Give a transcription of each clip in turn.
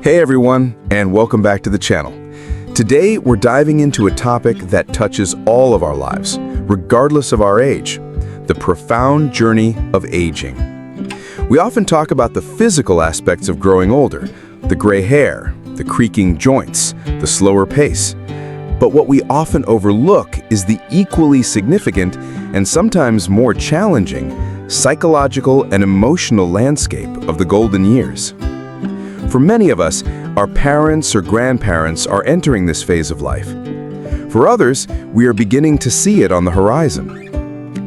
Hey everyone, and welcome back to the channel. Today we're diving into a topic that touches all of our lives, regardless of our age, the profound journey of aging. We often talk about the physical aspects of growing older, the gray hair, the creaking joints, the slower pace. But what we often overlook is the equally significant and sometimes more challenging psychological and emotional landscape of the golden years. For many of us, our parents or grandparents are entering this phase of life. For others, we are beginning to see it on the horizon.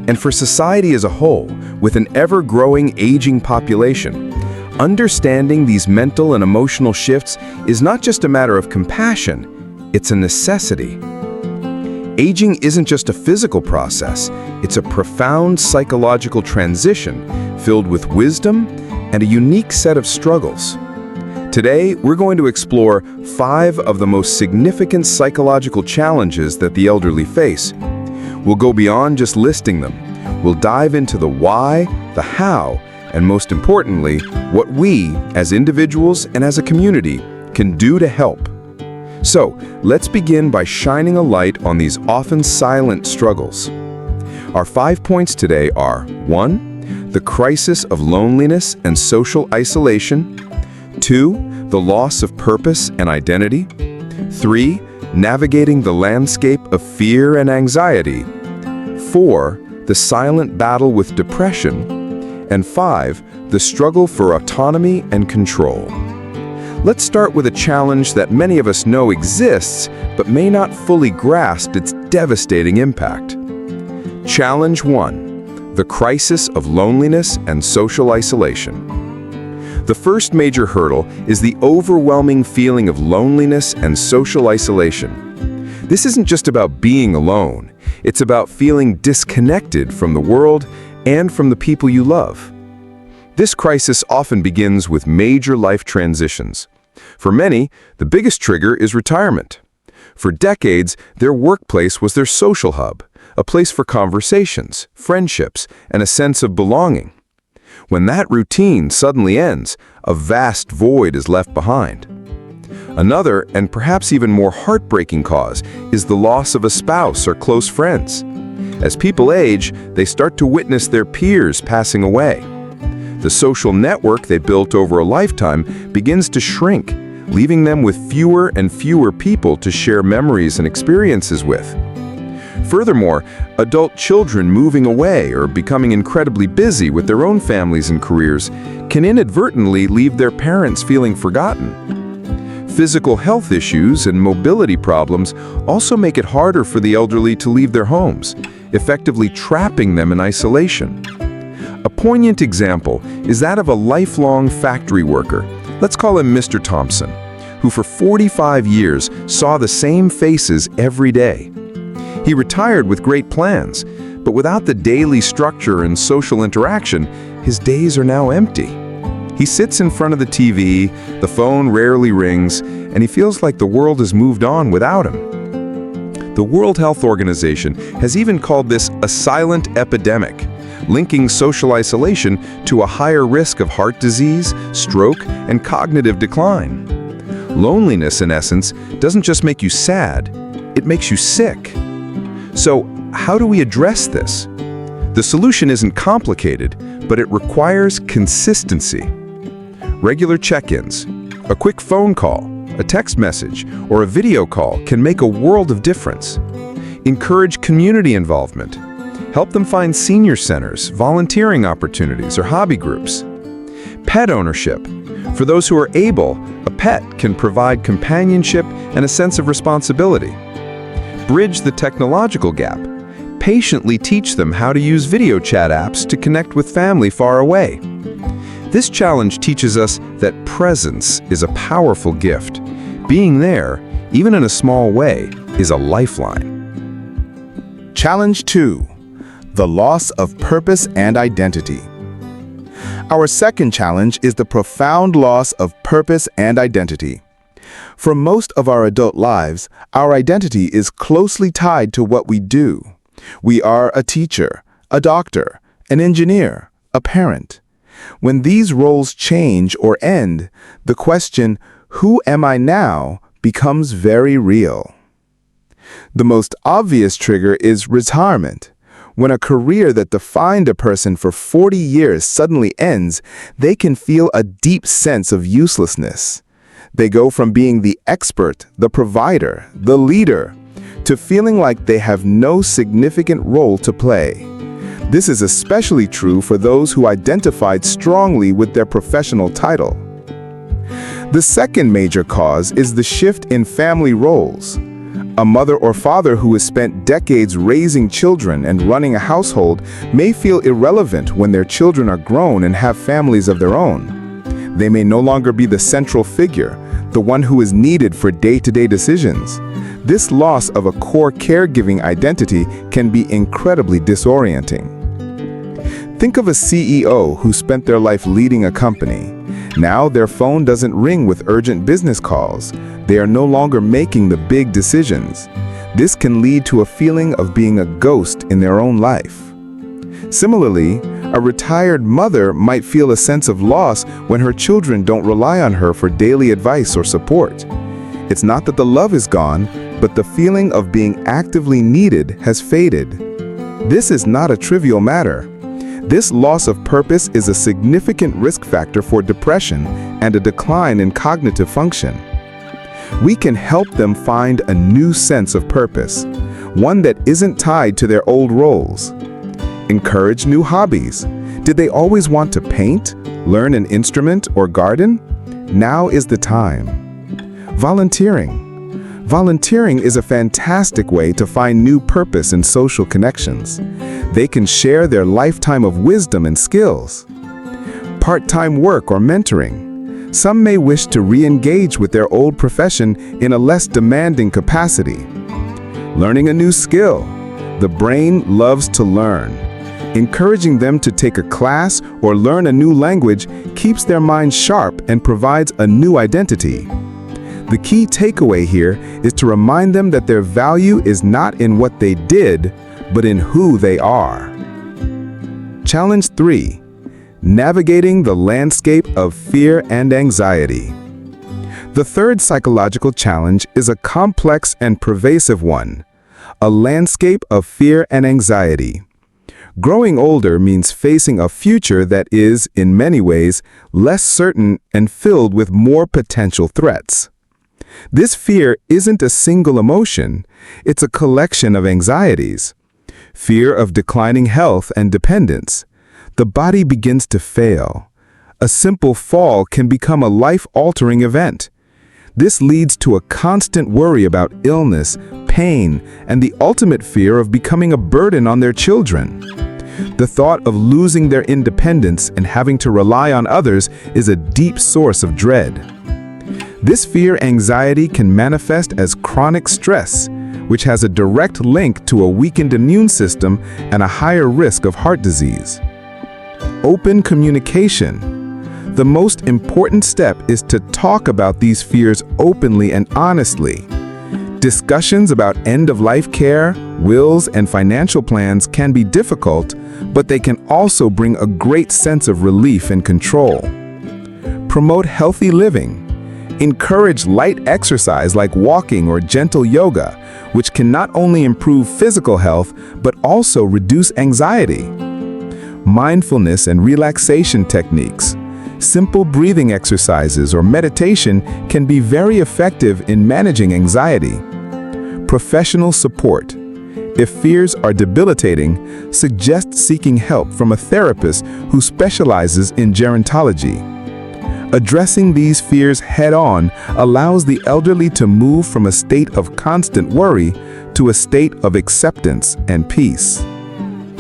And for society as a whole, with an ever-growing aging population, understanding these mental and emotional shifts is not just a matter of compassion, it's a necessity. Aging isn't just a physical process, it's a profound psychological transition filled with wisdom and a unique set of struggles. Today, we're going to explore 5 of the most significant psychological challenges that the elderly face. We'll go beyond just listing them. We'll dive into the why, the how, and most importantly, what we, as individuals and as a community, can do to help. So, let's begin by shining a light on these often silent struggles. Our 5 points today are 1. The crisis of loneliness and social isolation. 2. The loss of purpose and identity. 3. Navigating the landscape of fear and anxiety. 4. The silent battle with depression. And 5. The struggle for autonomy and control. Let's start with a challenge that many of us know exists, but may not fully grasp its devastating impact. Challenge 1. The crisis of loneliness and social isolation. The first major hurdle is the overwhelming feeling of loneliness and social isolation. This isn't just about being alone. It's about feeling disconnected from the world and from the people you love. This crisis often begins with major life transitions. For many, the biggest trigger is retirement. For decades, their workplace was their social hub, a place for conversations, friendships, and a sense of belonging. When that routine suddenly ends, a vast void is left behind. Another, and perhaps even more heartbreaking cause, is the loss of a spouse or close friends. As people age, they start to witness their peers passing away. The social network they built over a lifetime begins to shrink, leaving them with fewer and fewer people to share memories and experiences with. Furthermore, adult children moving away or becoming incredibly busy with their own families and careers can inadvertently leave their parents feeling forgotten. Physical health issues and mobility problems also make it harder for the elderly to leave their homes, effectively trapping them in isolation. A poignant example is that of a lifelong factory worker, let's call him Mr. Thompson, who for 45 years saw the same faces every day. He retired with great plans, but without the daily structure and social interaction, his days are now empty. He sits in front of the TV, the phone rarely rings, and he feels like the world has moved on without him. The World Health Organization has even called this a silent epidemic, linking social isolation to a higher risk of heart disease, stroke, and cognitive decline. Loneliness, in essence, doesn't just make you sad, it makes you sick. So, how do we address this? The solution isn't complicated, but it requires consistency. Regular check-ins, a quick phone call, a text message, or a video call can make a world of difference. Encourage community involvement. Help them find senior centers, volunteering opportunities, or hobby groups. Pet ownership. For those who are able, a pet can provide companionship and a sense of responsibility. Bridge the technological gap. Patiently teach them how to use video chat apps to connect with family far away. This challenge teaches us that presence is a powerful gift. Being there, even in a small way, is a lifeline. Challenge 2. The loss of purpose and identity. Our second challenge is the profound loss of purpose and identity. For most of our adult lives, our identity is closely tied to what we do. We are a teacher, a doctor, an engineer, a parent. When these roles change or end, the question, Who am I now becomes very real. The most obvious trigger is retirement. When a career that defined a person for 40 years suddenly ends, they can feel a deep sense of uselessness. They go from being the expert, the provider, the leader, to feeling like they have no significant role to play. This is especially true for those who identified strongly with their professional title. The second major cause is the shift in family roles. A mother or father who has spent decades raising children and running a household may feel irrelevant when their children are grown and have families of their own. They may no longer be the central figure, the one who is needed for day-to-day decisions. This loss of a core caregiving identity can be incredibly disorienting. Think of a CEO who spent their life leading a company. Now their phone doesn't ring with urgent business calls. They are no longer making the big decisions. This can lead to a feeling of being a ghost in their own life. Similarly, a retired mother might feel a sense of loss when her children don't rely on her for daily advice or support. It's not that the love is gone, but the feeling of being actively needed has faded. This is not a trivial matter. This loss of purpose is a significant risk factor for depression and a decline in cognitive function. We can help them find a new sense of purpose, one that isn't tied to their old roles. Encourage new hobbies. Did they always want to paint, learn an instrument, or garden? Now is the time. Volunteering. Volunteering is a fantastic way to find new purpose in social connections. They can share their lifetime of wisdom and skills. Part-time work or mentoring. Some may wish to re-engage with their old profession in a less demanding capacity. Learning a new skill. The brain loves to learn. Encouraging them to take a class or learn a new language keeps their mind sharp and provides a new identity. The key takeaway here is to remind them that their value is not in what they did, but in who they are. Challenge 3. Navigating the landscape of fear and anxiety. The third psychological challenge is a complex and pervasive one, a landscape of fear and anxiety. Growing older means facing a future that is, in many ways, less certain and filled with more potential threats. This fear isn't a single emotion, it's a collection of anxieties. Fear of declining health and dependence. The body begins to fail. A simple fall can become a life-altering event. This leads to a constant worry about illness, pain, and the ultimate fear of becoming a burden on their children. The thought of losing their independence and having to rely on others is a deep source of dread. This fear-anxiety can manifest as chronic stress, which has a direct link to a weakened immune system and a higher risk of heart disease. Open communication. The most important step is to talk about these fears openly and honestly. Discussions about end-of-life care, wills, and financial plans can be difficult, but they can also bring a great sense of relief and control. Promote healthy living. Encourage light exercise like walking or gentle yoga, which can not only improve physical health, but also reduce anxiety. Mindfulness and relaxation techniques. Simple breathing exercises or meditation can be very effective in managing anxiety. Professional support. If fears are debilitating, suggest seeking help from a therapist who specializes in gerontology. Addressing these fears head-on allows the elderly to move from a state of constant worry to a state of acceptance and peace.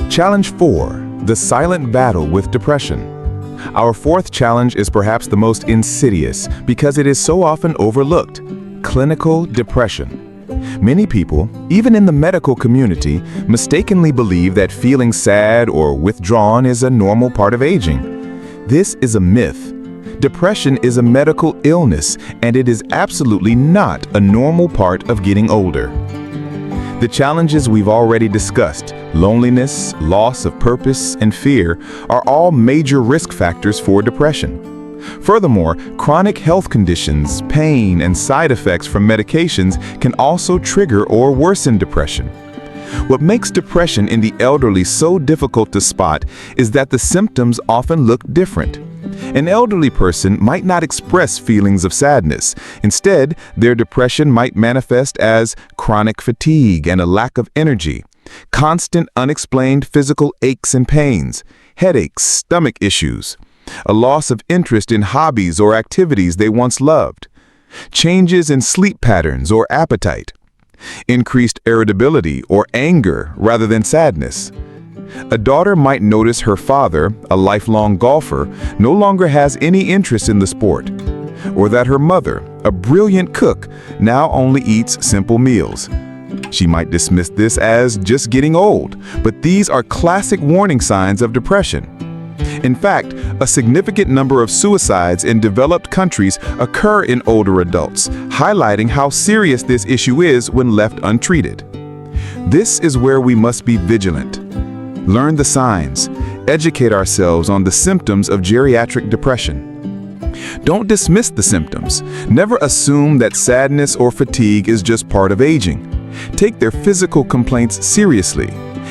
Challenge 4. The silent battle with depression. Our fourth challenge is perhaps the most insidious because it is so often overlooked: clinical depression. Many people, even in the medical community, mistakenly believe that feeling sad or withdrawn is a normal part of aging. This is a myth. Depression is a medical illness, and it is absolutely not a normal part of getting older. The challenges we've already discussed, loneliness, loss of purpose, and fear, are all major risk factors for depression. Furthermore, chronic health conditions, pain, and side effects from medications can also trigger or worsen depression. What makes depression in the elderly so difficult to spot is that the symptoms often look different. An elderly person might not express feelings of sadness. Instead, their depression might manifest as chronic fatigue and a lack of energy, constant unexplained physical aches and pains, headaches, stomach issues, a loss of interest in hobbies or activities they once loved, changes in sleep patterns or appetite, increased irritability or anger rather than sadness. A daughter might notice her father, a lifelong golfer, no longer has any interest in the sport, or that her mother, a brilliant cook, now only eats simple meals. She might dismiss this as just getting old, but these are classic warning signs of depression. In fact, a significant number of suicides in developed countries occur in older adults, highlighting how serious this issue is when left untreated. This is where we must be vigilant. Learn the signs, educate ourselves on the symptoms of geriatric depression. Don't dismiss the symptoms. Never assume that sadness or fatigue is just part of aging. Take their physical complaints seriously,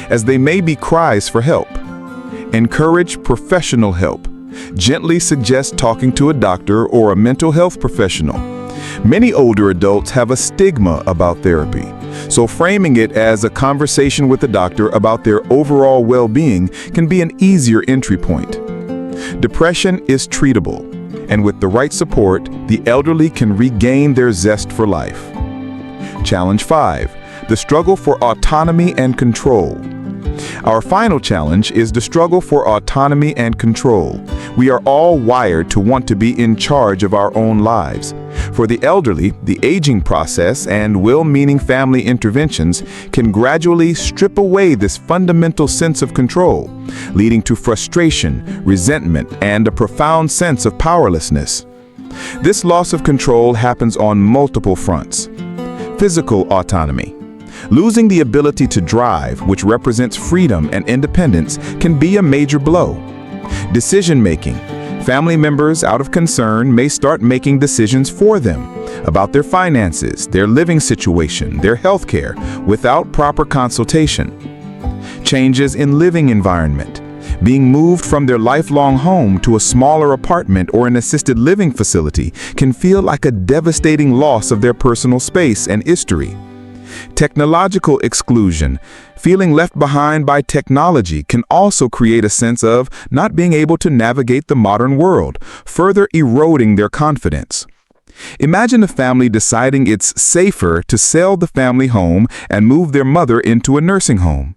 as they may be cries for help. Encourage professional help. Gently suggest talking to a doctor or a mental health professional. Many older adults have a stigma about therapy, so framing it as a conversation with a doctor about their overall well-being can be an easier entry point. Depression is treatable, and with the right support, the elderly can regain their zest for life. Challenge 5. The struggle for autonomy and control. Our final challenge is the struggle for autonomy and control. We are all wired to want to be in charge of our own lives. For the elderly, the aging process and well-meaning family interventions can gradually strip away this fundamental sense of control, leading to frustration, resentment, and a profound sense of powerlessness. This loss of control happens on multiple fronts. Physical autonomy. Losing the ability to drive, which represents freedom and independence, can be a major blow. Decision-making. Family members, out of concern, may start making decisions for them about their finances, their living situation, their health care, without proper consultation. Changes in living environment. Being moved from their lifelong home to a smaller apartment or an assisted living facility can feel like a devastating loss of their personal space and history. Technological exclusion. Feeling left behind by technology can also create a sense of not being able to navigate the modern world, further eroding their confidence. Imagine a family deciding it's safer to sell the family home and move their mother into a nursing home.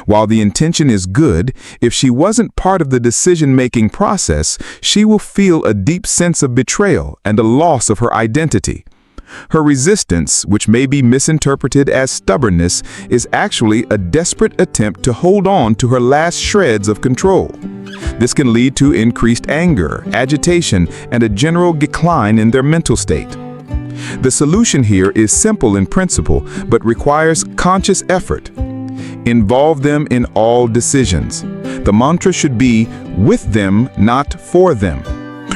While the intention is good, if she wasn't part of the decision-making process, she will feel a deep sense of betrayal and a loss of her identity. Her resistance, which may be misinterpreted as stubbornness, is actually a desperate attempt to hold on to her last shreds of control. This can lead to increased anger, agitation, and a general decline in their mental state. The solution here is simple in principle, but requires conscious effort. Involve them in all decisions. The mantra should be, with them, not for them.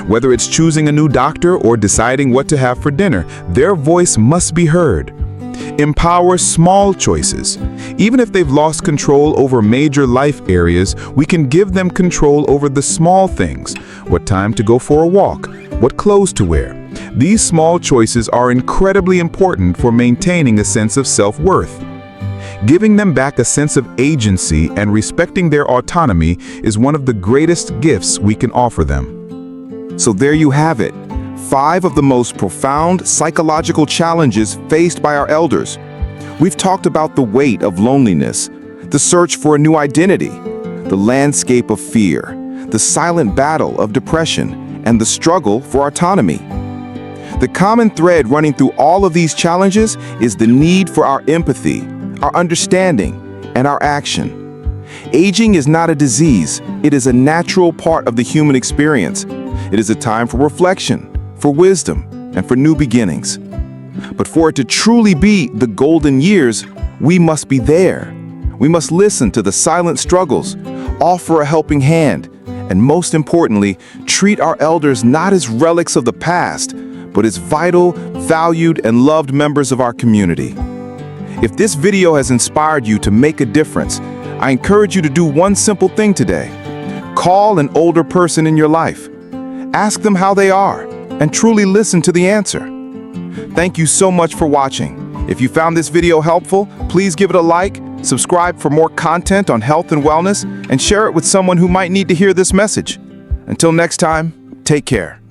Whether it's choosing a new doctor or deciding what to have for dinner, their voice must be heard. Empower small choices. Even if they've lost control over major life areas, we can give them control over the small things. What time to go for a walk? What clothes to wear? These small choices are incredibly important for maintaining a sense of self-worth. Giving them back a sense of agency and respecting their autonomy is one of the greatest gifts we can offer them. So there you have it, 5 of the most profound psychological challenges faced by our elders. We've talked about the weight of loneliness, the search for a new identity, the landscape of fear, the silent battle of depression, and the struggle for autonomy. The common thread running through all of these challenges is the need for our empathy, our understanding, and our action. Aging is not a disease, it is a natural part of the human experience. It is a time for reflection, for wisdom, and for new beginnings. But for it to truly be the golden years, we must be there. We must listen to the silent struggles, offer a helping hand, And most importantly, treat our elders not as relics of the past, but as vital, valued, and loved members of our community. If this video has inspired you to make a difference, I encourage you to do one simple thing today. Call an older person in your life. Ask them how they are, and truly listen to the answer. Thank you so much for watching. If you found this video helpful, please give it a like, subscribe for more content on health and wellness, and share it with someone who might need to hear this message. Until next time, take care.